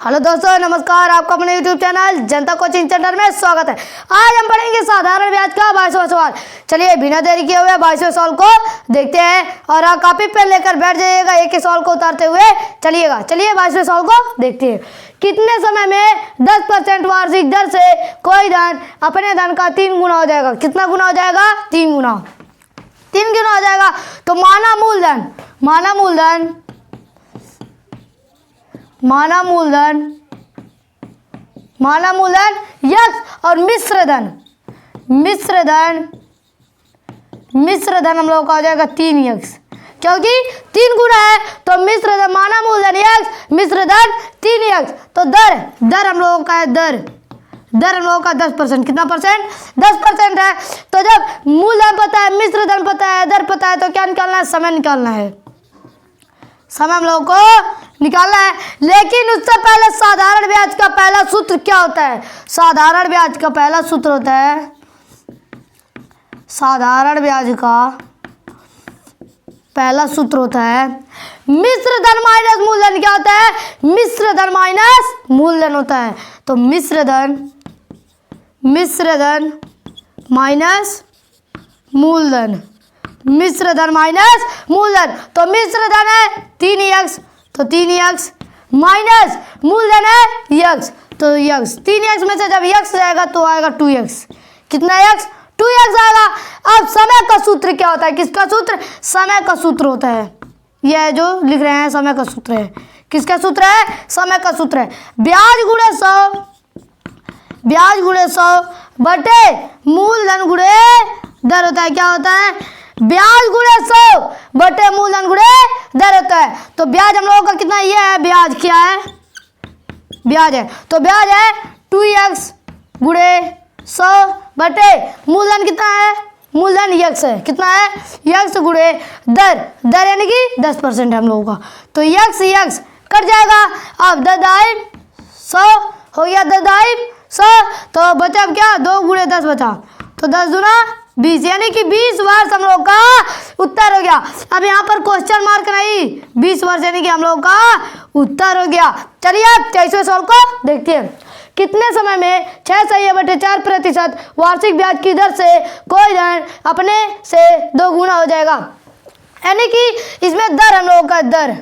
Hello दोस्तों, नमस्कार। आपका अपने YouTube चैनल जनता कोचिंग सेंटर में स्वागत है। आज हम पढ़ेंगे साधारण ब्याज का 22वां सवाल। चलिए बिना देरी किए हुए 22वें सवाल को देखते हैं और आप कॉपी पेन लेकर बैठ जाइएगा एक एक सवाल को उतारते हुए चलिएगा। चलिए 22वें सवाल को देखते हैं। कितने समय में 10% वार्षिक दर से कोई धन अपने धन का 3 गुना हो जाएगा? कितना गुना हो जाएगा? 3 गुना। 3 गुना हो जाएगा तो माना मूलधन यक्स और मिश्र धन हम लोग का हो जाएगा 3x, क्योंकि 3 गुना है तो मिश्र धन माना मूलधन x मिश्र धन 3x। तो दर हम लोगों का है दर हम लोगों का 10%। कितना परसेंट? 10% है। तो जब मूलधन पता है, मिश्र धन पता है, दर पता है तो क्या निकालना है? समय निकालना है। समय हम लोगों को निकालना है। लेकिन उससे पहले साधारण ब्याज का पहला सूत्र क्या होता है? साधारण ब्याज का पहला सूत्र होता है, साधारण ब्याज का पहला सूत्र होता है मिश्र धन माइनस मूलधन। क्या होता है? मिश्र धन माइनस मूलधन होता है। तो मिश्र धन माइनस मूलधन, मिश्र धन माइनस मूलधन। तो मिश्र धन है 3x, तो 3x माइनस मूलधन है x, तो x। 3x में से जब x जाएगा तो आएगा 2x। कितना x? 2x आएगा। अब समय का सूत्र क्या होता है? किसका सूत्र? समय का सूत्र होता है। यह जो लिख रहे हैं समय का सूत्र है। किसका सूत्र है? समय का सूत्र है। ब्याज गुणे 100 बटे मूलधन गुणे दर होता है। क्या होता है? ब्याज गुणे 100 बटे मूलधन गुणे दर होता है। तो ब्याज हम लोगों का कितना? ये है ब्याज। क्या है? ब्याज है। तो ब्याज है 2x गुणे 100 बटे मूलधन कितना है? मूलधन x है। कितना है? x गुणे दर यानी कि 10% है हम लोगों का। तो x कट जाएगा। अब 100 हो गया, 100 तो बचा अब क्या? 2 गुणे 10 बचा, तो 10 दूना 20 यानी कि 20 वर्ष हम लोग का उत्तर हो गया। अब यहाँ पर क्वेश्चन मार्क नहीं, 20 वर्ष यानी कि हम लोग का उत्तर हो गया। चलिए अब 23वें सवाल को देखते हैं। कितने समय में 6/4% वार्षिक ब्याज की दर से कोई धन अपने से 2 गुना हो जाएगा? यानी कि इसमें दर हम लोगों का दर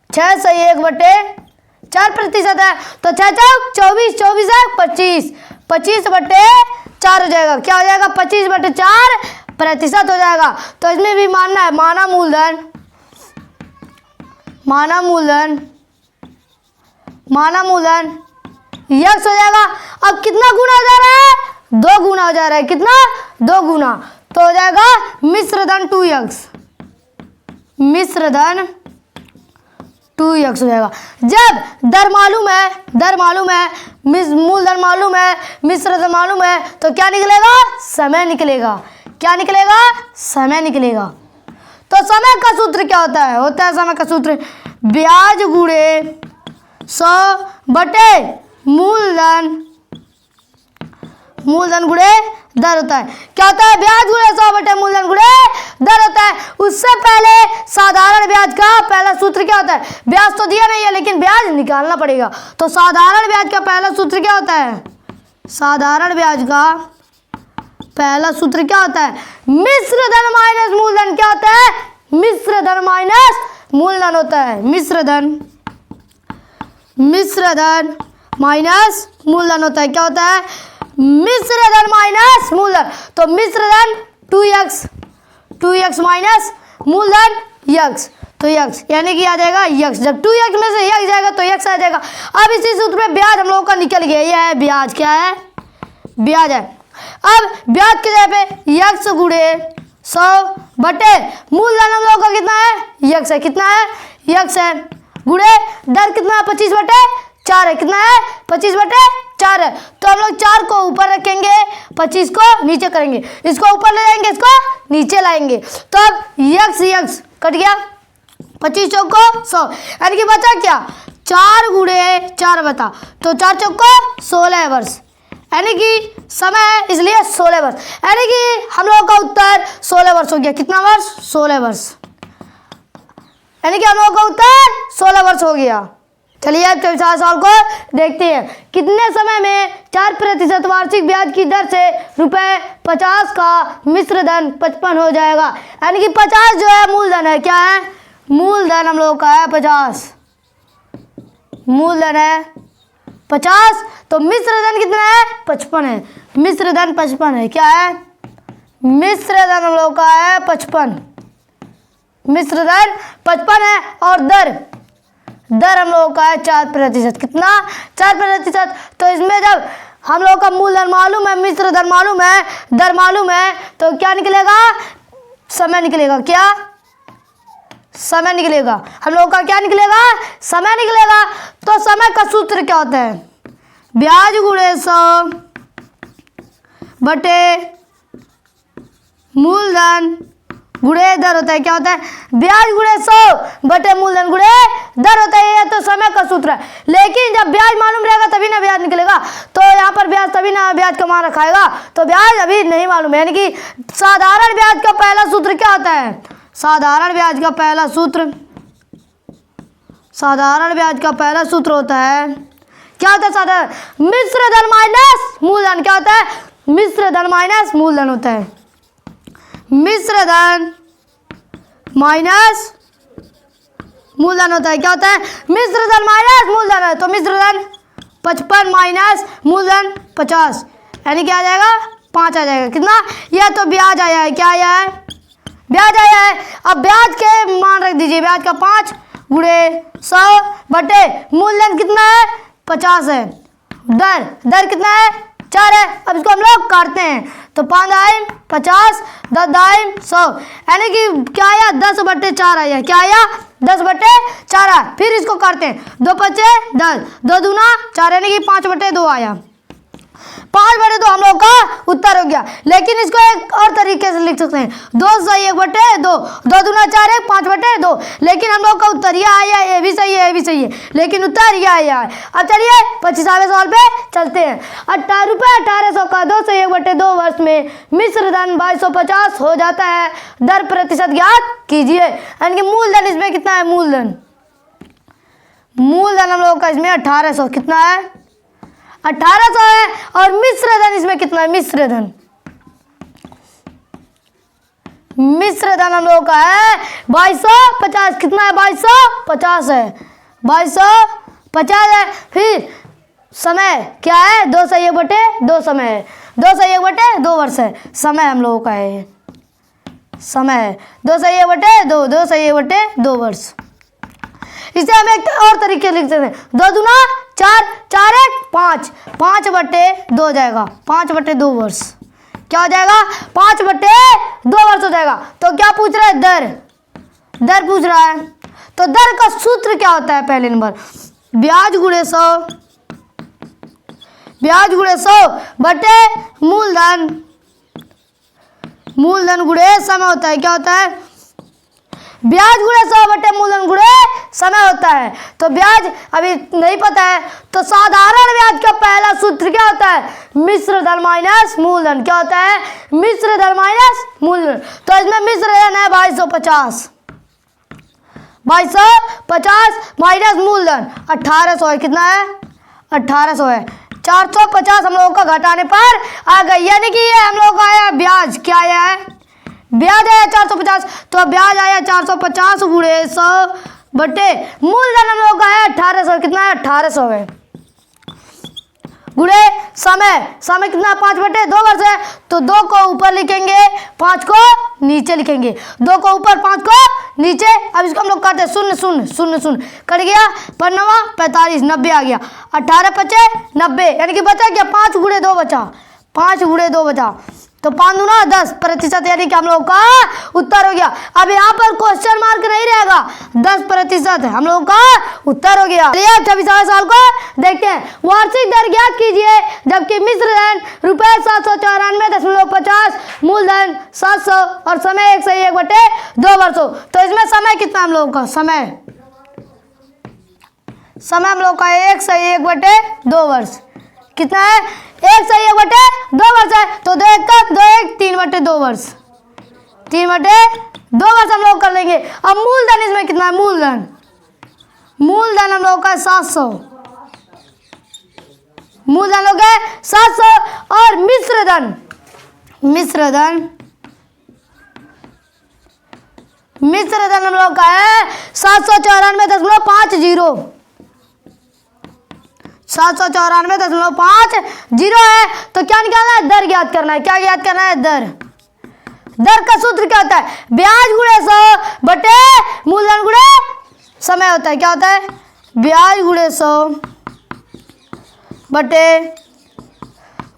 6/1/4% है। तो 6 चौक 24, 24 है 25, 25/4 हो जाएगा। क्या हो जाएगा? 25/4% हो जाएगा। तो इसमें भी मानना है माना मूलधन यक्स हो जाएगा। अब कितना गुना हो जा रहा है? 2 गुना हो जा रहा है। कितना? 2 गुना। तो हो जाएगा मिश्र धन 2x, मिश्र धन 2x हो जाएगा। जब दर मालूम है, मूलधन मालूम है, मिश्र धन मालूम है, तो क्या निकलेगा? समय निकलेगा। क्या निकलेगा? समय निकलेगा। तो समय का सूत्र क्या होता है? समय का सूत्र ब्याज गुणे 100 बटे मूलधन गुणे दर होता है। क्या होता है? ब्याज गुणे 100 बटे मूलधन गुणे दर होता है। उससे पहले साधारण ब्याज का पहला सूत्र क्या होता है? ब्याज तो दिया नहीं है लेकिन ब्याज निकालना पड़ेगा। तो साधारण ब्याज का पहला सूत्र क्या होता है? साधारण ब्याज का पहला सूत्र क्या होता है? मिश्र धन माइनस मूलधन। क्या होता है? मिश्र धन माइनस मूलधन होता है। मिश्र धन माइनस मूलधन होता है। क्या होता है? मिश्र धन माइनस मूलधन। तो मिश्र धन 2x माइनस मूलधन x, तो x यानी कि आ जाएगा x। जब 2x में से x जाएगा तो x आ जाएगा। अब इसी सूत्र में ब्याज हम लोगों का निकल गया। यह है ब्याज। क्या है? ब्याज है। अब ब्याज के जगह पे x गुणे 100 बटे मूलधन हम लोगों का कितना है? x है। कितना है? x है गुणे दर कितना है? 25/4 है। कितना है? 25/4 है। तो हम लोग 4 को ऊपर रखेंगे, 25 को नीचे करेंगे, इसको ऊपर ले जाएंगे, इसको नीचे लाएंगे। तो अब x कट गया, 25 चौक को 100 यानी कि बचा क्या? 4 गुणे 4 बता, तो 4 चौक को 16 वर्ष यानी कि समय है इसलिए 16 वर्ष, यानी कि हम लोगों का उत्तर 16 वर्ष हो गया। कितना वर्ष? 16 वर्ष। यानी कि हम लोगों का उत्तर 16 वर्ष हो गया। चलिए अब 24 सवाल को देखते हैं। कितने समय में 4% वार्षिक ब्याज की दर से ₹50 का मिश्र धन 55 हो जाएगा। यानी कि 50 जो है मूलधन है, क्या है मूलधन हम लोगों का है 50, मूलधन है 50, तो मिश्र धन कितना है 55 है, मिश्र धन 55 है, क्या है मिश्र धन हम लोगों का है 55, मिश्र धन 55 है। और दर हम लोगों का है 4%, कितना 4%। तो इसमें जब हम लोगों का मूलधन मालूम है, मिश्र धन मालूम है, दर मालूम है, तो क्या निकलेगा समय निकलेगा, क्या समय निकलेगा, हम लोगों का क्या निकलेगा समय निकलेगा। तो समय का सूत्र क्या होता है, ब्याज गुणे 100 बटे मूलधन गुणे दर होता है, क्या होता है ब्याज गुणे 100 बटे मूलधन गुणे दर होता है। ये तो समय का सूत्र है, लेकिन जब ब्याज मालूम रहेगा तभी ना ब्याज निकलेगा। तो यहाँ पर ब्याज तभी ना ब्याज का मान रखाएगा, तो ब्याज अभी नहीं मालूम है। यानी कि साधारण ब्याज का पहला सूत्र क्या होता है, साधारण ब्याज का पहला सूत्र, साधारण ब्याज का पहला सूत्र होता है, क्या होता है साधारण मिश्र धन माइनस मूलधन, क्या होता है मिश्र धन माइनस मूलधन होता है, मिश्र धन माइनस मूलधन होता है, क्या होता है मिश्र धन माइनस मूलधन है। तो मिश्र धन 55 माइनस मूलधन 50, यानी क्या आ जाएगा 5 आ जाएगा, कितना यह तो ब्याज आया है, क्या आया है ब्याज आया है। अब ब्याज के मान रख दीजिए, ब्याज का 5 गुणे 100 बटे मूलधन कितना है 50 है, दर कितना है 4 है। अब इसको हम लोग काटते हैं, तो 5 दाइम 50, 10 दाइम 100, यानी कि क्या आया 10/4 आया, क्या आया 10/4 आया। फिर इसको काटते हैं, 2 पचे 10, 2 दूना 4, यानी कि 5/2 आया, 5/2 हम लोग का उत्तर हो गया। लेकिन इसको एक और तरीके से लिख सकते हैं, 2 सही 1/2, 2 दूना 4 है 5/2, लेकिन हम लोग का उत्तर यह आया, ये भी सही है, ये भी सही है, लेकिन उत्तर यह आया है। अब चलिए 25वें सवाल पे चलते हैं। ₹1800 का 2 से 1/2 वर्ष में मिश्र धन 2250 हो जाता है, दर प्रतिशत ज्ञात कीजिए। यानी कि मूलधन इसमें कितना है, मूलधन हम लोग का इसमें 1800 कितना है 1800 है, और मिश्र धन इसमें कितना है, मिश्र धन हम लोग का है 2250, कितना है 2250 है, 2250 है। फिर समय क्या है 2 से 1/2 समय है, 2 से 1/2 वर्ष है, समय हम लोगों का है, समय 2 से 1/2, 2 से 1/2 वर्ष। इसे हम एक और तरीके से लिख सकते हैं, 2 दूना 4, 4 1 5, 5/2 हो जाएगा, 5/2 वर्ष, क्या हो जाएगा 5/2 वर्ष हो जाएगा। तो क्या पूछ रहा है, दर पूछ रहा है। तो दर का सूत्र क्या होता है, पहले नंबर ब्याज गुणे 100, ब्याज गुणे 100 बटे मूलधन गुणे समय होता है, क्या होता है ब्याज गुणे 100 बटे मूलधन गुणे समय होता है। तो ब्याज अभी नहीं पता है, तो साधारण ब्याज का पहला सूत्र क्या होता है, मिश्र धन माइनस मूलधन, क्या होता है मिश्र धन माइनस मूलधन। तो इसमें मिश्र धन है 2250, 2250 माइनस मूलधन 1800 है, कितना है 1800 है, 450 हम लोगों का घटाने पर आ गई। यानी कि ये हम लोगों का आया ब्याज, क्या आया है ब्याज आया 450, तो ब्याज आया 450 गुणे 100 बटे मूलधन हम लोग का है 1800, कितना है 1800 है, गुणे समय कितना 5/2 वर्ष है। तो 2 को ऊपर लिखेंगे, 5 को नीचे लिखेंगे, 2 को ऊपर 5 को नीचे। अब इसको हम लोग काटते हैं, 0 0 0 0 कट गया, 5×9 45, 90 आ गया, 18 5 90, यानी कि बचा क्या 5 गुणे 2 बचा, 5 गुणे 2 बचा, तो 5 दूना 10%, यानी कि हम लोग का उत्तर हो गया। अब यहाँ पर क्वेश्चन मार्क नहीं रहेगा, 10% हम लोग का उत्तर हो गया। चलिए 26वें सवाल को देखते हैं। वार्षिक दर ज्ञात कीजिए जबकि मिश्र धन ₹794.50, मूलधन 700 और समय 1 से 1/2 वर्ष हो। तो इसमें समय कितना हम लोग का, समय हम लोग का 1 से 1/2 वर्ष, कितना है 1 से 1/2 वर्ष है। तो 2 1 2 1 3/2 वर्ष, 3/2 वर्ष हम लोग कर लेंगे। अब मूलधन इसमें कितना है, मूलधन हम लोग का 700, मूलधन हो गए 700 और मिश्रधन, मिश्रधन हम लोग का है 794.50, 794.50 है। तो क्या निकालना है? दर ज्ञात करना है। क्या ज्ञात करना है? दर। दर का सूत्र क्या होता है? ब्याज गुणे 100 बटे मूलधन गुणे समय होता है। क्या होता है? ब्याज गुणे 100 बटे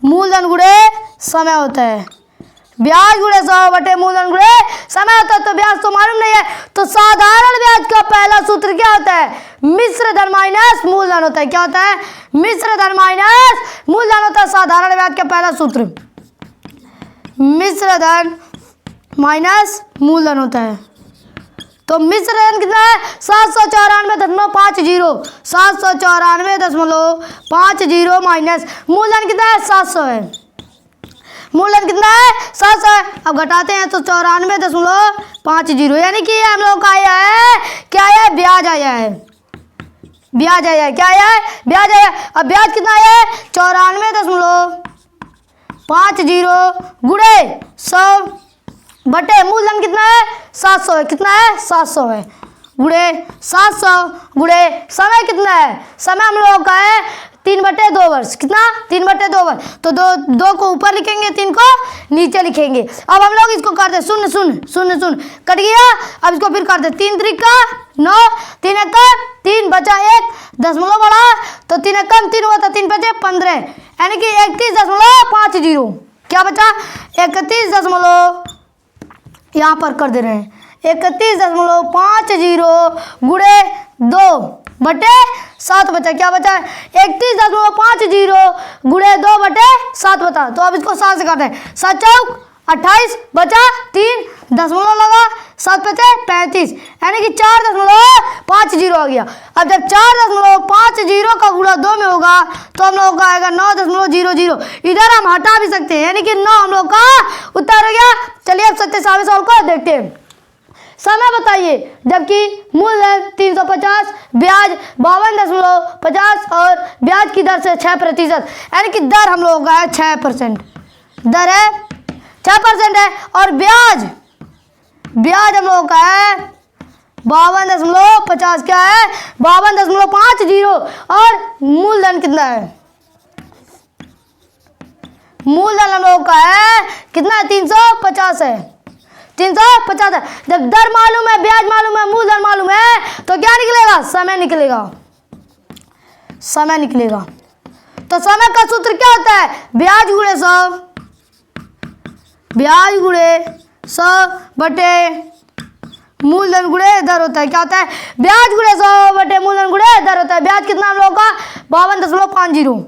मूलधन गुणे समय होता है। ब्याज गुणे 100 बटे मूलधन गुणे समय होता है। तो ब्याज तो मालूम नहीं है, तो साधारण ब्याज का पहला सूत्र क्या होता है? मिश्रधन माइनस मूलधन होता है। क्या होता है? मिश्रधन माइनस मूलधन होता है साधारण ब्याज का पहला सूत्र। मिश्रधन माइनस मूलधन होता है। तो मिश्रधन कितना है? 794.50, 794.50 माइनस मूलधन कितना है? 700 है। मूलधन कितना है? 700 है। अब घटाते हैं तो 94.50, यानी कि हम लोग का आया है, क्या आया है? ब्याज आया है, ब्याज आया है। क्या आया है? ब्याज आया है। अब ब्याज कितना आया है? 94.50 गुणे 100 बटे मूलधन कितना है? 700 है। कितना है? 700 है। गुणे 700 गुणे समय कितना है? समय हम लोगों का है 3/2 वर्ष। कितना? 3/2 वर्ष। तो दो को ऊपर लिखेंगे, 3 को नीचे लिखेंगे। अब हम लोग इसको करते शून्य शून्य शून्य शून्य कट गया। अब इसको फिर करते 3 त्रिका 9, 3 एकम 3 बचा 1 दशमलव बढ़ा, तो 3 एकम 3 हुआ, तो 3 बचे 15, यानी कि 31.50। क्या बचा? 31 यहाँ पर कर दे रहे हैं 31.50 गुणे 2 बटे 7 बचा। क्या बचा? 31.50 गुणे 2 बटे 7 बता। तो अब इसको 7 से काटते हैं। 7 चौक 28 बचा 3 दशमलव लगा 7 बचे 35, यानी कि 4.50 आ गया। अब जब 4.50 का गुणा 2 में होगा तो हम लोग का आएगा 9.00। इधर हम हटा भी सकते हैं, यानी कि 9 हम लोग का उत्तर हो गया। चलिए अब 27वें सवाल को देखते हैं। समय बताइए जबकि मूलधन 350, ब्याज 52.50 और ब्याज की दर से 6%, यानी कि दर हम लोगों का है 6%। दर है 6% है और ब्याज हम लोगों का है 52.50। क्या है? 52.50 और मूलधन कितना है? मूलधन हम लोगों का है कितना है? 350 है। 350 है। जब दर मालूम है, ब्याज मालूम है, मूलधन मालूम है, तो क्या निकलेगा? समय निकलेगा, समय निकलेगा। तो समय का सूत्र क्या होता है? ब्याज गुणे 100, ब्याज गुणे 100 बटे मूलधन गुणे दर होता है। क्या होता है? ब्याज गुणे 100 बटे मूलधन गुणे दर होता है। ब्याज कितना हम लोगों का? 52.50,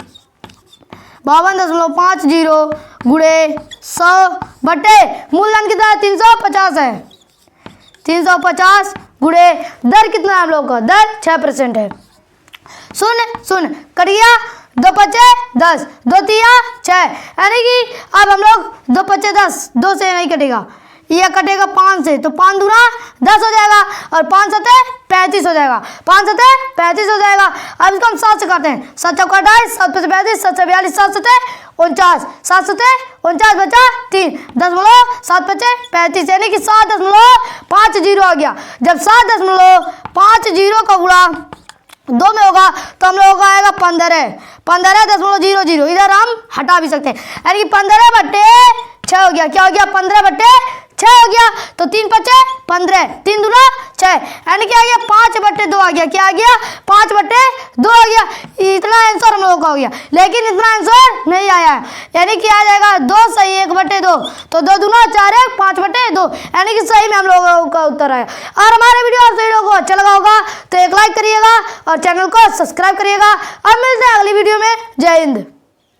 52.50 गुणे 100 बटे मूलधन कितना है? 350 है। 350 गुणे दर कितना है हम लोग का? दर 6% है। शून्य शून्य कट गया, 2 बचे 10, 2 तिया 6, यानी कि अब हम लोग 2 बचे 10, 2 से नहीं कटेगा, यह कटेगा 5 से, तो 5 दूना 10 हो जाएगा और 5 सते 35 हो जाएगा, 5 सते 35 हो जाएगा। अब इसको हम 7 से काटते हैं। 7 चौका 28, 7 से 35, 7 से 42, 7 सते 49, 7 सते 49 बचा 3 दशमलव 7 बचे 35, यानी कि 7.50 आ गया। जब 7.50 का गुणा 2 में होगा तो हम लोगों का आएगा 15.00। इधर हम हटा भी सकते हैं, यानी कि 15/6 हो गया। क्या हो गया? 15/6 हो गया। तो 3 बचे 15, 3 दूना 6, यानी कि आ गया 5/2 आ गया। क्या आ गया? 5/2 आ गया। इतना आंसर हम लोगों का हो गया, लेकिन इतना आंसर नहीं आया है, यानी कि आ जाएगा 2 सही 1/2। तो 2 दूना 4 1 5/2, यानी कि सही में हम लोगों का उत्तर आया। और हमारे वीडियो आप सही लोगों को अच्छा लगा होगा तो एक लाइक करिएगा और चैनल को सब्सक्राइब करिएगा। और मिलते हैं अगली वीडियो में। जय हिंद।